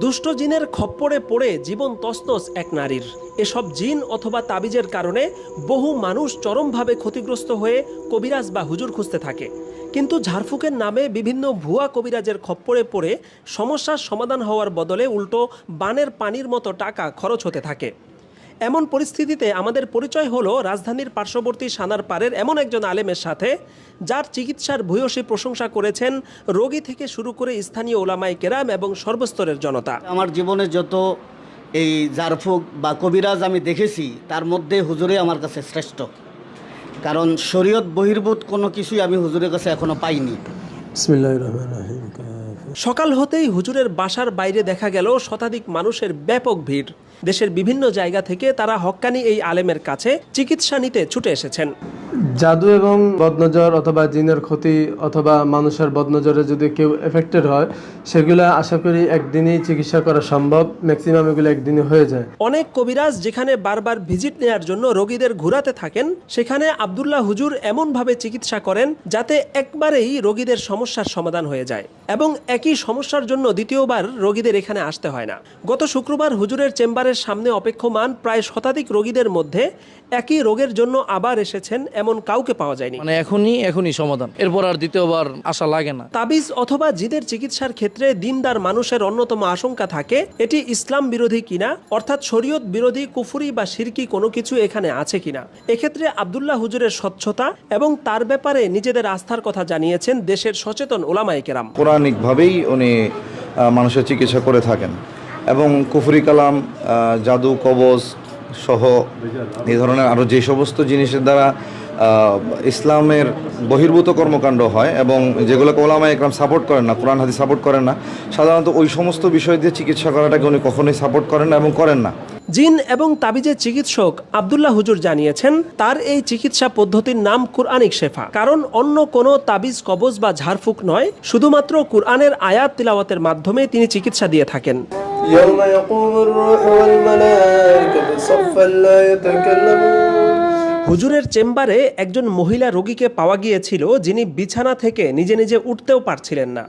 দুষ্ট জিনের খপ্পরে পড়ে জীবন তছনছ এক নারীর। এসব জিন অথবা তাবিজের কারণে বহু মানুষ চরমভাবে ক্ষতিগ্রস্ত হয়ে কবিরাজ বা হুজুর খুঁজতে থাকে। কিন্তু ঝাড়ফুঁকের নামে বিভিন্ন ভুয়া কবিরাজের খপ্পরে পড়ে সমস্যার সমাধান হওয়ার বদলে উল্টো বানের পানির মতো টাকা খরচ হতে থাকে। এমন পরিস্থিতিতে আমাদের পরিচয় হলো রাজধানীর পার্শ্ববর্তী সানারপাড়ের এমন একজন আলেমের সাথে, যার চিকিৎসার ভূয়সী প্রশংসা করেছেন রোগী থেকে শুরু করে স্থানীয় ওলামায়ে কেরাম এবং সর্বস্তরের জনতা। আমার জীবনে যত এই ঝাড়ফুঁক বা কবিরাজ আমি দেখেছি, তার মধ্যে হুজুরে আমার কাছে শ্রেষ্ঠ। কারণ শরীয়ত বহির্ভূত কোনো কিছুই আমি হুজুরের কাছে এখনো পাইনি। বিসমিল্লাহির রহমানির রহিম। সকাল হতেই হুজুরের বাসার বাইরে দেখা গেল শতাধিক মানুষের ব্যাপক ভিড়। দেশের বিভিন্ন জায়গা থেকে তারা হক্কানি এই আলেমের কাছে চিকিৎসা নিতে ছুটে এসেছেন। জাদু এবং বদনজর অথবা জিনের ক্ষতি অথবা মানুষের বদনজরে যদি কেউ এফেক্টেড হয়, সেগুলো আশা করি একদিনই চিকিৎসা করা সম্ভব। ম্যাক্সিমাম এগুলো একদিনে হয়ে যায়। অনেক কবিরাজ যেখানে বারবার ভিজিট নেয়ার জন্য রোগীদের ঘুরাতে থাকেন, সেখানে আব্দুল্লাহ হুজুর এমনভাবে চিকিৎসা করেন যাতে একবারেই রোগীদের সমস্যার সমাধান হয়ে যায় এবং একই সমস্যার জন্য দ্বিতীয়বার রোগীদের এখানে আসতে হয় না। গত শুক্রবার হুজুরের চেম্বারের সামনে অপেক্ষমান প্রায় শতাধিক রোগীদের মধ্যে একই রোগের জন্য আবার এসেছেন এমন কাউকে পাওয়া যায়নি। মানে এখনই সমাধান, এরপর আর দ্বিতীয়বার আসা লাগে না। তাবিজ অথবা জিদের চিকিৎসার ক্ষেত্রে দিনদার মানুষের অন্যতম আশঙ্কা থাকে এটি ইসলাম বিরোধী কিনা, অর্থাৎ শরীয়ত বিরোধী, কুফরি বা শিরকি কোনো কিছু এখানে আছে কিনা। এক্ষেত্রে আব্দুল্লাহ হুজুরের স্বচ্ছতা এবং তার ব্যাপারে নিজেদের আস্থার কথা জানিয়েছেন দেশের সচেতন ওলামায়ে কেরাম। কোরআনিকভাবেই উনি মানুষের চিকিৎসা করে থাকেন এবং কুফরি কালাম, জাদু, কবজ সহ এই ধরনের আরও যে সমস্ত জিনিসের দ্বারা ইসলামের বহির্ভূত কর্মকাণ্ড হয় এবং যেগুলোকে ওলামায়ে কেরাম সাপোর্ট করেন না, কোরআন হাদিস সাপোর্ট করেন না, সাধারণত ওই সমস্ত বিষয় দিয়ে চিকিৎসা করাটাকে উনি কখনোই সাপোর্ট করেন না এবং করেন না। জিন এবং তাবিজের চিকিৎসক আব্দুল্লাহ হুজুর জানিয়েছেন তার এই চিকিৎসা পদ্ধতির নাম কুরআনিক শেফা। কারণ অন্য কোনো তাবিজ, কবজ বা ঝাড়ফুঁক নয়, শুধুমাত্র কুরআনের আয়াত তিলাওয়াতের মাধ্যমে তিনি চিকিৎসা দিয়ে থাকেন। হুজুরের চেম্বারে একজন মহিলা রোগীকে পাওয়া গিয়েছিল যিনি বিছানা থেকে নিজে নিজে উঠতেও পারছিলেন না,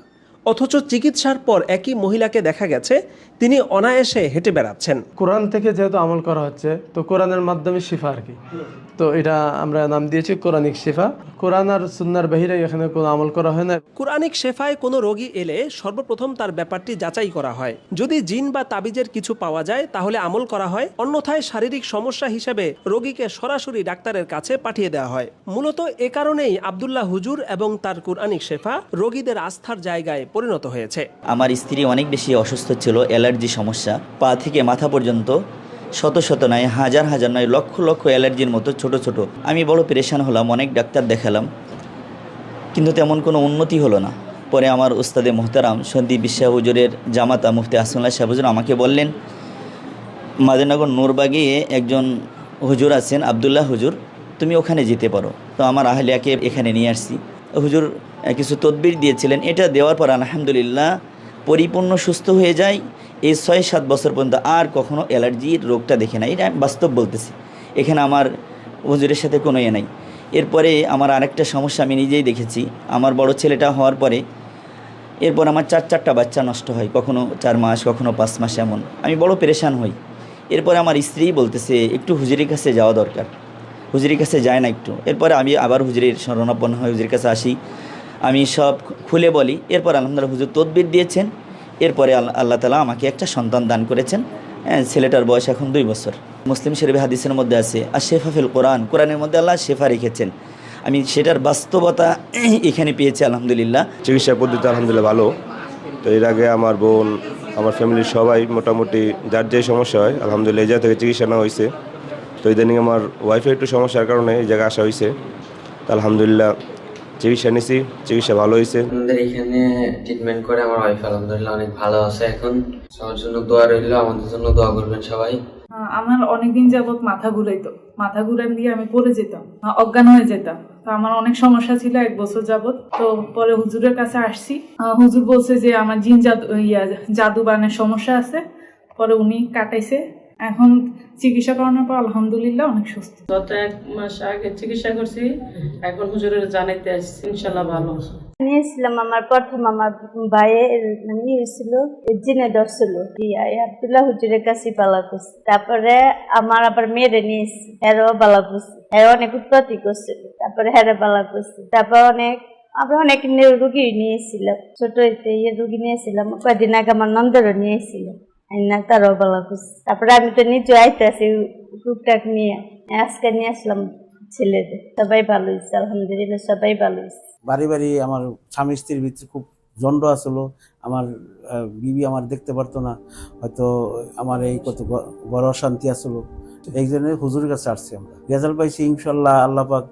অথচ চিকিৎসার পর একই মহিলাকে দেখা গেছে তিনি অনায়াসে হেঁটে বেড়াচ্ছেন। কোরআন থেকে যেহেতু আমল করা হচ্ছে, তো কোরআনের মাধ্যমে শিফা আর কি, তো এটা আমরা নাম দিয়েছি কোরআনিক শিফা। কোরআন আর সুন্নাহর বাহিরে এখানে কোনো আমল করা হয় না। কুরআনিক শেফায় কোনো রোগী এলে সর্বপ্রথম তার ব্যাপারটি যাচাই করা হয়। যদি জিন বা তাবিজের কিছু পাওয়া যায় তাহলে আমল করা হয়, অন্যথায় শারীরিক সমস্যা হিসেবে রোগীকে সরাসরি ডাক্তারের কাছে পাঠিয়ে দেওয়া হয়। মূলত এ কারণেই আব্দুল্লাহ হুজুর এবং তার কুরআনিক শেফা রোগীদের আস্থার জায়গায় পরিণত হয়েছে। আমার স্ত্রী অনেক বেশি অসুস্থ ছিল, অ্যালার্জি সমস্যা, পা থেকে মাথা পর্যন্ত শত শত নয়, হাজার হাজার নয়, লক্ষ লক্ষ অ্যালার্জির মতো ছোট ছোট। আমি বড় পেরেশান হলাম, অনেক ডাক্তার দেখালাম, কিন্তু তেমন কোনো উন্নতি হলো না। পরে আমার উস্তাদে মোহতারাম সন্দীপ বিশ্বাস হুজুরের জামাতা মুফতি আসনুল্লাহ সাহেব হুজুর আমাকে বললেন, মাদারনগর নূরবাগে একজন হুজুর আছেন আব্দুল্লাহ হুজুর, তুমি ওখানে যেতে পারো। তো আমার আহলিয়াকে এখানে নিয়ে আসছি। হুজুর কিছু তদবির দিয়েছিলেন, এটা দেওয়ার পর আলহামদুলিল্লাহ পরিপূর্ণ সুস্থ হয়ে যায়। এই 6-7 বছর পর্যন্ত আর কখনো অ্যালার্জির রোগটা দেখে নাই, এটা বাস্তব বলতেছি। এখানে আমার হুজুরের সাথে কোনো নাই। এরপরে আমার আরেকটা সমস্যা আমি নিজেই দেখেছি। আমার বড় ছেলেটা হওয়ার পরে এরপর আমার 4-4টা বাচ্চা নষ্ট হয়, কখনো 4 মাস, কখনো 5 মাস, এমন। আমি বড় পেরেশান হই। এরপরে আমার স্ত্রী বলতেছে একটু হুজুরের কাছে যাওয়া দরকার, হুজুরের কাছে যায় না একটু। এরপরে আমি আবার হুজুরের শরণাপন্ন হয়ে হুজুরের কাছে আসি, আমি সব খুলে বলি। এরপর আলহামদুলিল্লাহ হুজুর তদবির দিয়েছেন। এরপরে আল্লাহ তাআলা আমাকে একটা সন্তান দান করেছেন। ছেলেটার বয়স এখন 2 বছর। মুসলিম শরীফ হাদিসের মধ্যে আছে আশ-শিফা ফিল কোরআন, কোরআনের মধ্যে আল্লাহ শেফা রেখেছেন। আমি সেটার বাস্তবতা এখানে পেয়েছি আলহামদুলিল্লাহ। চিকিৎসা পদ্ধতি আলহামদুলিল্লাহ ভালো। তো এর আগে আমার বোন, আমার ফ্যামিলির সবাই মোটামুটি যার যে সমস্যা হয় আলহামদুলিল্লাহ এই জায়গা থেকে চিকিৎসা নেওয়া হয়েছে। তো ইদানিং আমার ওয়াইফের একটু সমস্যার কারণে এই জায়গায় আসা হয়েছে। তো আলহামদুলিল্লাহ চিকিৎসা নিয়েছি, চিকিৎসা ভালো হয়েছে। আমাদের এখানে ট্রিটমেন্ট করে আমার ওয়াইফ আলহামদুলিল্লাহ অনেক ভালো আছে এখন। সবার জন্য দোয়া রইল, আমাদের জন্য দোয়া করবেন সবাই। আমার অনেকদিন যাবত মাথা ঘুরাইতো, মাথা ঘুরান দিয়ে আমি পড়ে যেতাম, অজ্ঞান হয়ে যেতাম। তো আমার অনেক সমস্যা ছিল 1 বছর যাবত। তো পরে হুজুরের কাছে আসছি, হুজুর বলছে যে আমার জিন জাদু জাদু বানের সমস্যা আছে। পরে উনি কাটাইছে, এখন চিকিৎসা করানোর পর আলহামদুলিল্লাহ অনেক সুস্থ। গত 1 মাস আগে চিকিৎসা করছি, এখন হুজুরের জানাইতে আসছি, ইনশাল্লাহ ভালো। নিয়েছিলাম আমার প্রথম আমার ভাইয়ের নিয়েছিল জিনে ধরছিল, আব্দুল্লাহ হুজুরের কাছে বালা করছি। তারপরে আমার আবার মেয়েরে নিয়েছি, হেরও বালা করছি, হের অনেক উৎপত্তি করছিল, তারপরে হেরে বালা করছি। তারপর আমরা অনেক রুগী নিয়েছিলাম, ছোট রুগী নিয়েছিলাম, কয়েকদিন আগে আমার নন্দরও নিয়েছিলাম, তারও বালা করছি। তারপরে আমি তো নিজে আইতে আছি টুকটাক নিয়ে, আজকে নিয়ে আসলাম ছেলেদের। সবাই ভালো হয়েছে আলহামদুলিল্লাহ, সবাই ভালো হয়েছে। বাড়ি বাড়ি আমার স্বামী স্ত্রীর ভিতরে খুব জন্ড আসলো, আমার বিবি আমার দেখতে পারতো না, হয়তো আমার এই কত বড় অশান্তি আসলো, এই জন্য হুজুরের কাছে আসছি। আমরা রেজাল্ট পাইছি ইনশাল্লাহ, আল্লাহ পাক